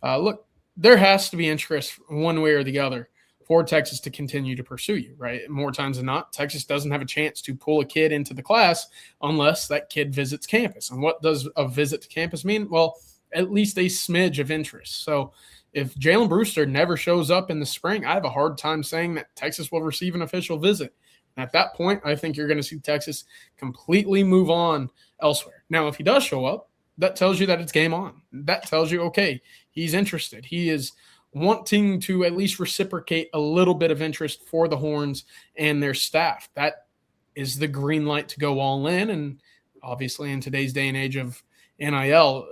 look, there has to be interest one way or the other for Texas to continue to pursue you, right? More times than not, Texas doesn't have a chance to pull a kid into the class unless that kid visits campus. And what does a visit to campus mean? Well, at least a smidge of interest. So if Jaylen Brewster never shows up in the spring, I have a hard time saying that Texas will receive an official visit. And at that point, I think you're going to see Texas completely move on elsewhere. Now, if he does show up, that tells you that it's game on. That tells you, okay, he's interested. He is wanting to at least reciprocate a little bit of interest for the Horns and their staff. That is the green light to go all in. And obviously in today's day and age of NIL,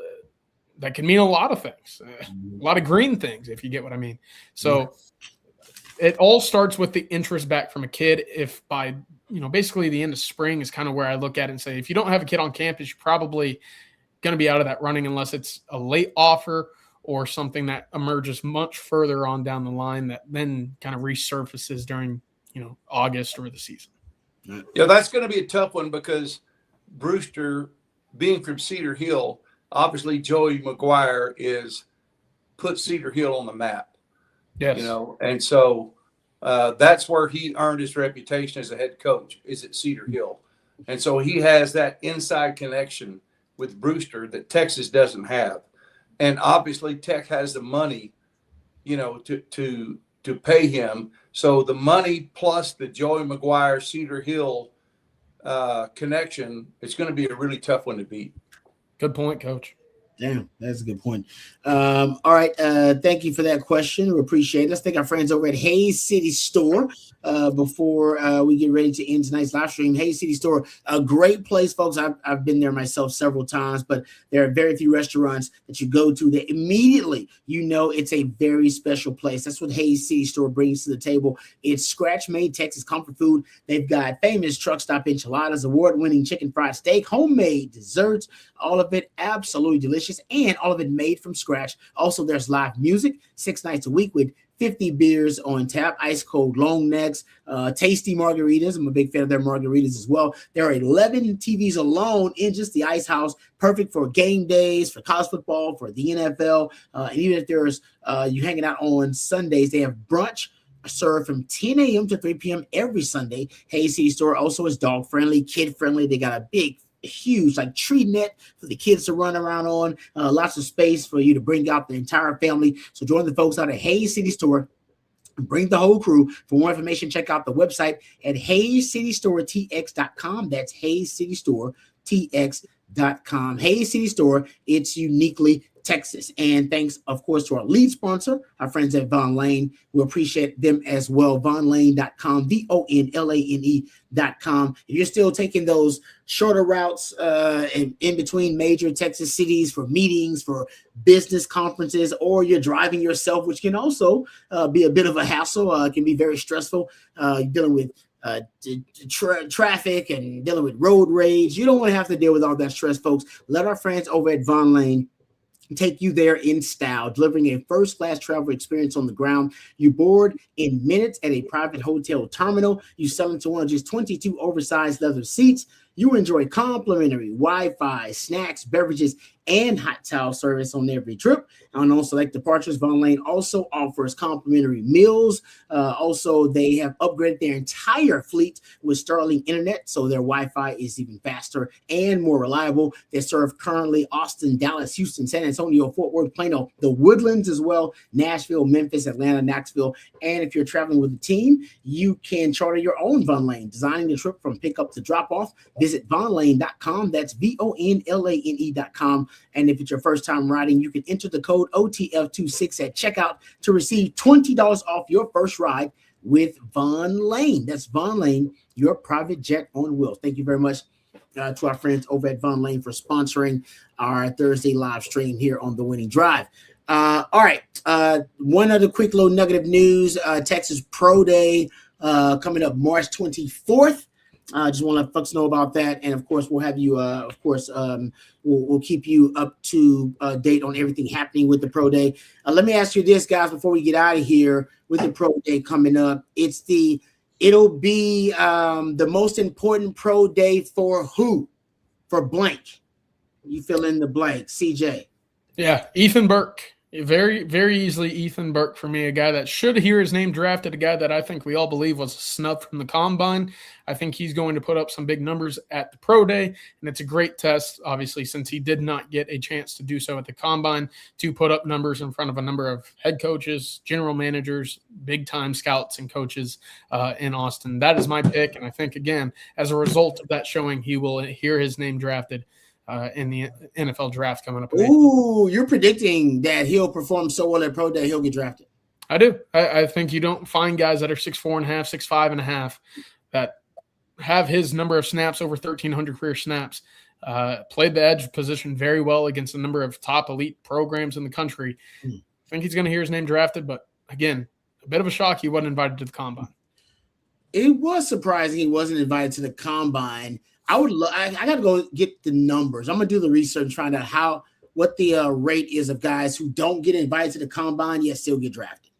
that can mean a lot of things, a lot of green things, if you get what I mean. So it all starts with the interest back from a kid. If by, basically the end of spring is kind of where I look at it and say, if you don't have a kid on campus, you're probably going to be out of that running unless it's a late offer or something that emerges much further on down the line that then kind of resurfaces during, August or the season. Yeah, that's going to be a tough one because Brewster, being from Cedar Hill, obviously Joey McGuire put Cedar Hill on the map. Yes. And so that's where he earned his reputation as a head coach, is at Cedar Hill. And so he has that inside connection with Brewster that Texas doesn't have. And obviously Tech has the money, to pay him. So the money plus the Joey McGuire Cedar Hill connection, it's going to be a really tough one to beat. Good point, Coach. Damn, that's a good point. All right. Thank you for that question. We appreciate it. Let's thank our friends over at Hayes City Store before we get ready to end tonight's live stream. Hayes City Store, a great place, folks. I've been there myself several times, but there are very few restaurants that you go to that immediately it's a very special place. That's what Hayes City Store brings to the table. It's scratch-made Texas comfort food. They've got famous truck stop enchiladas, award-winning chicken fried steak, homemade desserts, all of it absolutely delicious, and all of it made from scratch. Also, there's live music 6 nights a week with 50 beers on tap, ice cold long necks, tasty margaritas. I'm a big fan of their margaritas as well. There are 11 TVs alone in just the ice house, perfect for game days, for college football, for the NFL. And even if there's you hanging out on Sundays, they have brunch served from 10 a.m. to 3 p.m. every Sunday. Hayes City Store also is dog friendly, kid friendly. They got a huge tree net for the kids to run around on, lots of space for you to bring out the entire family. So join the folks out at Hayes City Store. Bring the whole crew. For more information, check out the website at HayesCityStoreTX.com. That's HayesCityStoreTX.com. Hayes City Store, it's uniquely Texas. And thanks, of course, to our lead sponsor, our friends at Von Lane. We appreciate them as well. VonLane.com, VonLane.com. If you're still taking those shorter routes in between major Texas cities for meetings, for business conferences, or you're driving yourself, which can also be a bit of a hassle. It can be very stressful dealing with traffic and dealing with road rage. You don't want to have to deal with all that stress, folks. Let our friends over at Von Lane take you there in style, delivering a first-class travel experience on the ground. You board in minutes at a private hotel terminal. You sell into one of just 22 oversized leather seats. You enjoy complimentary Wi-Fi, snacks, beverages, and hot towel service on every trip. And on select departures, Von Lane also offers complimentary meals. Also, they have upgraded their entire fleet with Starlink internet, so their Wi-Fi is even faster and more reliable. They serve currently Austin, Dallas, Houston, San Antonio, Fort Worth, Plano, the Woodlands as well, Nashville, Memphis, Atlanta, Knoxville. And if you're traveling with a team, you can charter your own Von Lane, designing the trip from pickup to drop-off. Visit VonLane.com. That's VonLane.com. And if it's your first time riding, you can enter the code OTF26 at checkout to receive $20 off your first ride with Von Lane. That's Von Lane, your private jet on wheels. Thank you very much to our friends over at Von Lane for sponsoring our Thursday live stream here on The Winning Drive. All right. One other quick little nugget of news. Texas Pro Day coming up March 24th. Just want to let folks know about that. And of course, we'll have you, we'll keep you up to date on everything happening with the Pro Day. Let me ask you this, guys, before we get out of here with the Pro Day coming up. It'll be the most important Pro Day for who? For blank. You fill in the blank. CJ. Yeah, Ethan Burke. Very, very easily Ethan Burke for me, a guy that should hear his name drafted, a guy that I think we all believe was a snub from the combine. I think he's going to put up some big numbers at the Pro Day, and it's a great test, obviously, since he did not get a chance to do so at the combine, to put up numbers in front of a number of head coaches, general managers, big-time scouts and coaches in Austin. That is my pick, and I think, again, as a result of that showing, he will hear his name drafted in the NFL draft coming up. Ooh, you're predicting that he'll perform so well at pro day he'll get drafted. I do. I think you don't find guys that are 6'4.5", 6'5.5" that have his number of snaps over 1,300 career snaps. Played the edge position very well against a number of top elite programs in the country. I think he's going to hear his name drafted, but again, a bit of a shock he wasn't invited to the combine. It was surprising he wasn't invited to the combine. I got to go get the numbers. I'm going to do the research, find out what the rate is of guys who don't get invited to the combine yet still get drafted.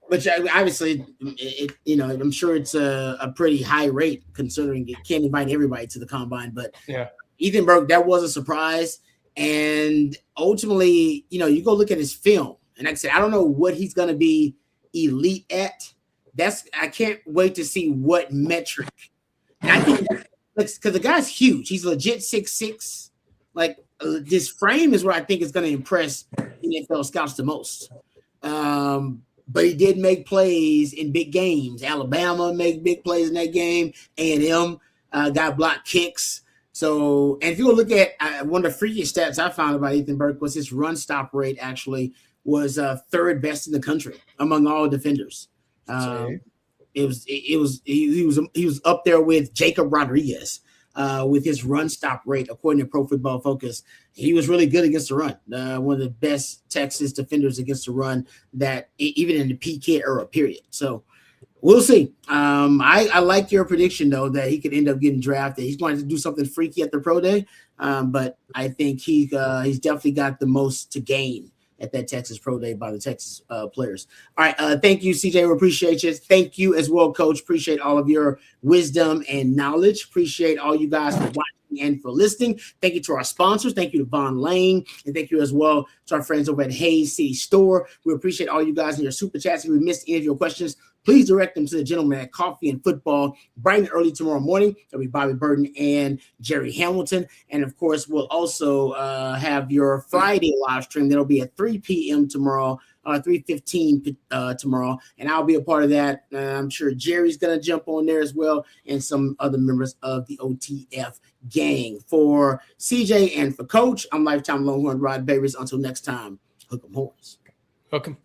Which obviously, I'm sure it's a pretty high rate considering it can't invite everybody to the combine. But yeah, Ethan Burke, that was a surprise. And ultimately, you go look at his film. And like I said, I don't know what he's going to be elite at. I can't wait to see what metric. And I think because the guy's huge. He's legit 6'6". Like this frame is what I think is going to impress NFL scouts the most. But he did make plays in big games. Alabama made big plays in that game. A&M got blocked kicks. So, and if you go look at one of the freakiest stats I found about Ethan Burke was his run stop rate actually was third best in the country among all defenders. He was up there with Jacob Rodriguez with his run stop rate, according to Pro Football Focus. He was really good against the run. One of the best Texas defenders against the run that even in the PK era period. So we'll see. I like your prediction though that he could end up getting drafted. He's going to do something freaky at the pro day, but I think he's definitely got the most to gain at that Texas Pro Day by the Texas players. All right. Thank you, CJ. We appreciate you. Thank you as well, Coach. Appreciate all of your wisdom and knowledge. Appreciate all you guys for watching and for listening. Thank you to our sponsors. Thank you to Von Lane. And thank you as well to our friends over at Hayes City Store. We appreciate all you guys and your super chats. If we missed any of your questions, please direct them to the gentleman at Coffee and Football bright and early tomorrow morning. That'll be Bobby Burton and Jerry Hamilton. And of course, we'll also have your Friday live stream. That'll be at 3 p.m. tomorrow, 3:15 tomorrow. And I'll be a part of that. I'm sure Jerry's going to jump on there as well. And some other members of the OTF gang. For CJ and for Coach, I'm Lifetime Longhorn Rod Babers. Until next time, hook 'em horns. Hook 'em.